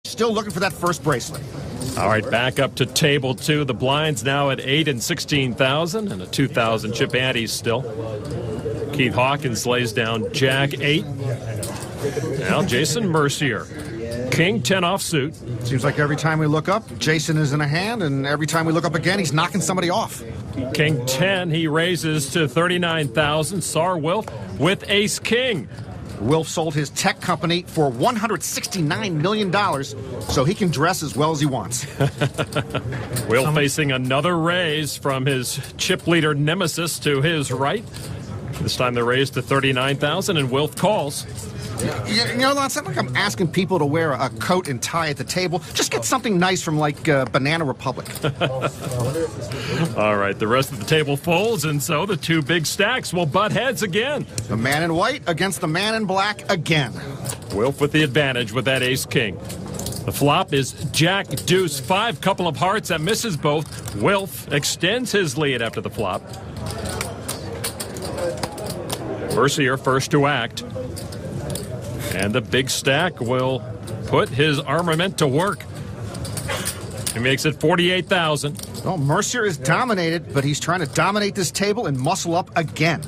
Still looking for that first bracelet. All right, back up to table 2. The blinds now at 8 and 16,000 and a 2,000 chip ante still. Keith Hawkins lays down Jack 8. Now Jason Mercier. King 10 offsuit. Seems like every time we look up, Jason is in a hand, and every time we look up again, he's knocking somebody off. King 10, he raises to 39,000. Sar Wilf with Ace King. Wilf sold his tech company for $169 million, so he can dress as well as he wants. Wilf facing another raise from his chip leader nemesis to his right. This time the raise to 39,000, and Wilf calls. You know, it's not like I'm asking people to wear a coat and tie at the table. Just get something nice from, like, Banana Republic. All right, the rest of the table folds, and so the two big stacks will butt heads again. The man in white against the man in black again. Wilf with the advantage with that ace-king. The flop is Jack, Deuce, 5, couple of hearts that misses both. Wilf extends his lead after the flop. Mercier first to act. And the big stack will put his armament to work. He makes it 48,000. Well, Mercier is dominated, but he's trying to dominate this table and muscle up again.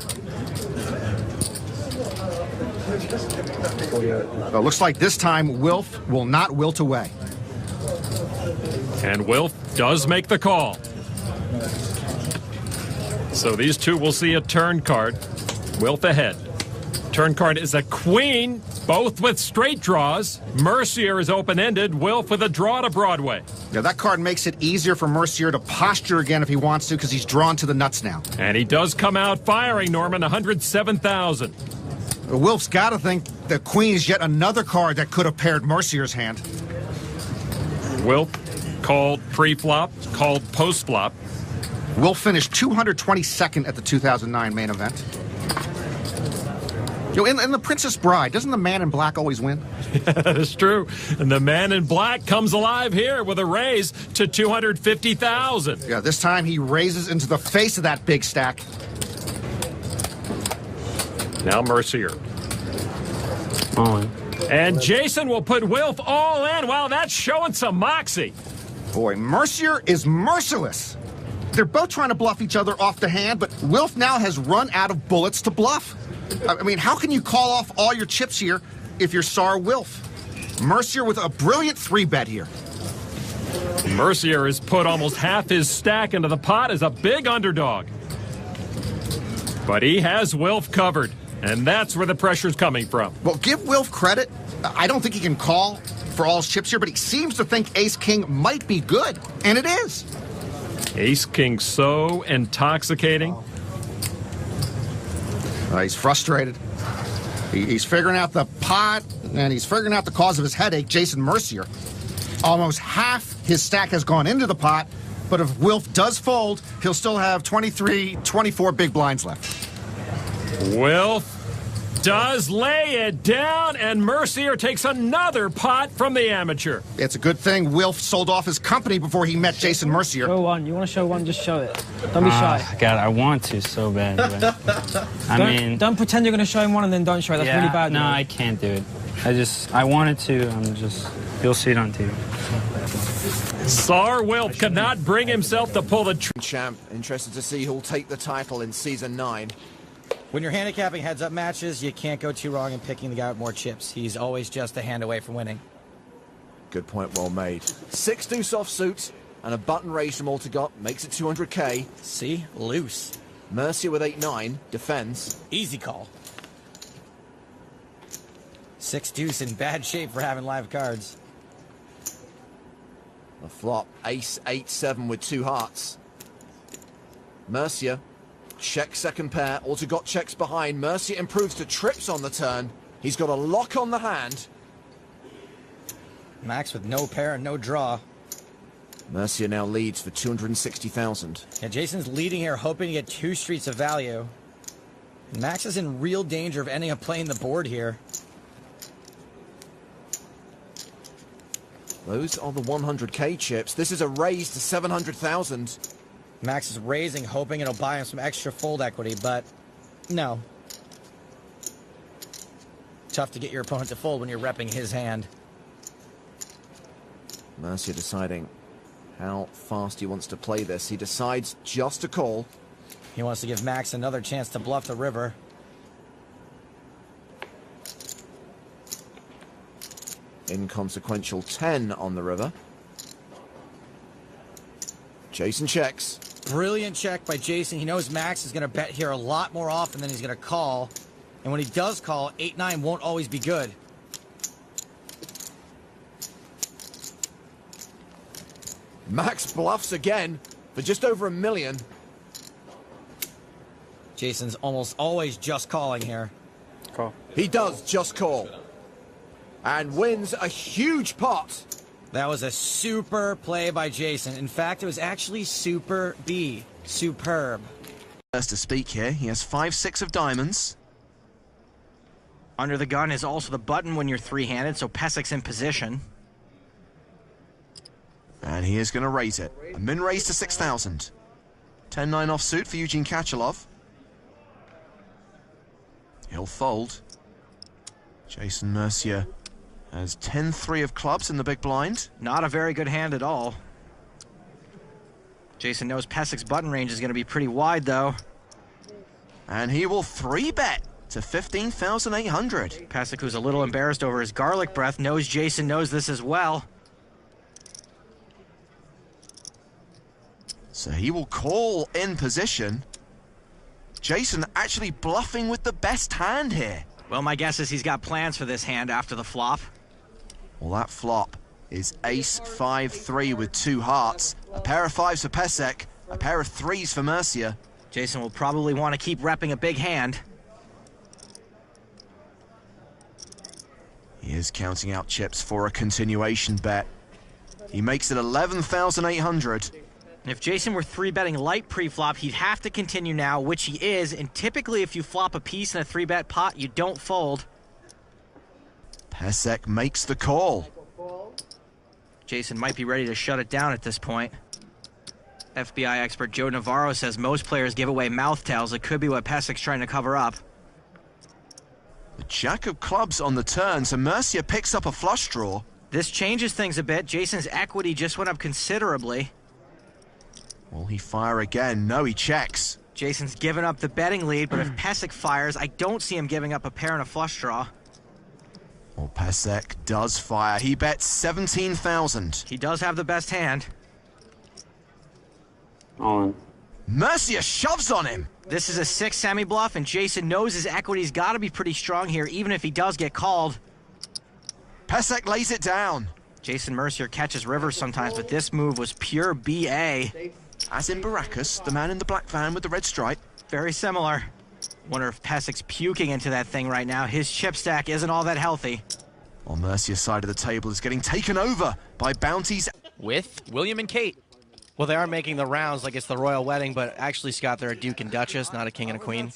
Well, looks like this time Wilf will not wilt away. And Wilf does make the call. So these two will see a turn card. Wilf ahead. Turn card is a queen, both with straight draws. Mercier is open-ended. Wilf with a draw to Broadway. Yeah, that card makes it easier for Mercier to posture again if he wants to, because he's drawn to the nuts now. And he does come out firing, Norman, 107,000. Wilf's got to think the queen is yet another card that could have paired Mercier's hand. Wilf called pre-flop, called post-flop. Wilf finished 222nd at the 2009 main event. You know, in The Princess Bride, doesn't the man in black always win? That is true. And the man in black comes alive here with a raise to 250,000. Yeah, this time he raises into the face of that big stack. Now Mercier. All in. And Jason will put Wilf all in. Wow, that's showing some moxie. Boy, Mercier is merciless. They're both trying to bluff each other off the hand, but Wilf now has run out of bullets to bluff. I mean, how can you call off all your chips here if you're Sar Wilf? Mercier with a brilliant 3-bet here. Mercier has put almost half his stack into the pot as a big underdog. But he has Wilf covered, and that's where the pressure's coming from. Well, give Wilf credit. I don't think he can call for all his chips here, but he seems to think Ace-King might be good, and it is. Ace-King so intoxicating. He's frustrated. He's figuring out the pot, and he's figuring out the cause of his headache, Jason Mercier. Almost half his stack has gone into the pot, but if Wilf does fold, he'll still have 23, 24 big blinds left. Wilf does lay it down, and Mercier takes another pot from the amateur. It's a good thing Wilf sold off his company before he met Jason Mercier. Show one. You want to show one, just show it. Don't be shy. God, I want to so bad. But don't pretend you're going to show him one and then don't show it. That's really bad. No, I can't do it. I wanted to. You'll see it on TV. Sar Wilf could not bring himself to pull the champ. Interested to see who'll take the title in season 9. When you're handicapping heads-up matches, you can't go too wrong in picking the guy with more chips. He's always just a hand away from winning. Good point, well made. 6 deuce offsuit and a button raised from all to got makes it 200k. See? Loose. Mercier with 8-9 defends. Easy call. 6 deuce in bad shape for having live cards. The flop, ace 8-7 with 2 hearts. Mercier. Check second pair, all to got checks behind. Mercier improves to trips on the turn. He's got a lock on the hand. Max with no pair and no draw. Mercier now leads for 260,000. Yeah, Jason's leading here, hoping to get 2 streets of value. And Max is in real danger of ending up playing the board here. Those are the 100k chips. This is a raise to 700,000. Max is raising, hoping it'll buy him some extra fold equity, but no. Tough to get your opponent to fold when you're repping his hand. Mercier deciding how fast he wants to play this. He decides just to call. He wants to give Max another chance to bluff the river. Inconsequential 10 on the river. Jason checks. Brilliant check by Jason. He knows Max is going to bet here a lot more often than he's going to call. And when he does call, 8-9 won't always be good. Max bluffs again for just over $1 million. Jason's almost always just calling here. Call. He does just call. And wins a huge pot. That was a super play by Jason. In fact, it was actually super B. Superb. First to speak here, he has 5-6 of diamonds. Under the gun is also the button when you're three-handed, so Pesek's in position. And he is going to raise it. A min raise to 6,000. 10-9 offsuit for Eugene Kachalov. He'll fold. Jason Mercier has 10-3 of clubs in the big blind. Not a very good hand at all. Jason knows Pesek's button range is going to be pretty wide, though. And he will 3-bet to 15,800. Pesek, who's a little embarrassed over his garlic breath, knows Jason knows this as well. So he will call in position. Jason actually bluffing with the best hand here. Well, my guess is he's got plans for this hand after the flop. Well, that flop is ace-5-3 with 2 hearts. A pair of 5s for Pesek, a pair of 3s for Mercier. Jason will probably want to keep repping a big hand. He is counting out chips for a continuation bet. He makes it 11,800. If Jason were 3-betting light pre-flop, he'd have to continue now, which he is, and typically if you flop a piece in a 3-bet pot, you don't fold. Pesek makes the call. Jason might be ready to shut it down at this point. FBI expert Joe Navarro says most players give away mouth tails. It could be what Pesek's trying to cover up. The jack of clubs on the turn, so Mercier picks up a flush draw. This changes things a bit. Jason's equity just went up considerably. Will he fire again? No, he checks. Jason's given up the betting lead, but if Pesek fires, I don't see him giving up a pair and a flush draw. Well, Pesek does fire. He bets 17,000. He does have the best hand. All in. Mercier shoves on him. This is a 6 semi-bluff, and Jason knows his equity's got to be pretty strong here, even if he does get called. Pesek lays it down. Jason Mercier catches rivers sometimes, but this move was pure BA. As in Baracus, the man in the black van with the red stripe. Very similar. Wonder if Pesek's puking into that thing right now. His chip stack isn't all that healthy. While Mercier's side of the table is getting taken over by bounties. With William and Kate. Well, they are making the rounds like it's the royal wedding, but actually, Scott, they're a duke and duchess, not a king and a queen.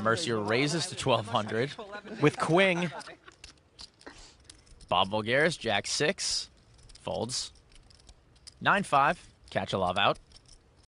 Mercier raises to 1,200 with Quing. Bob Voulgaris, Jack 6, folds. 9-5, Kachalov out.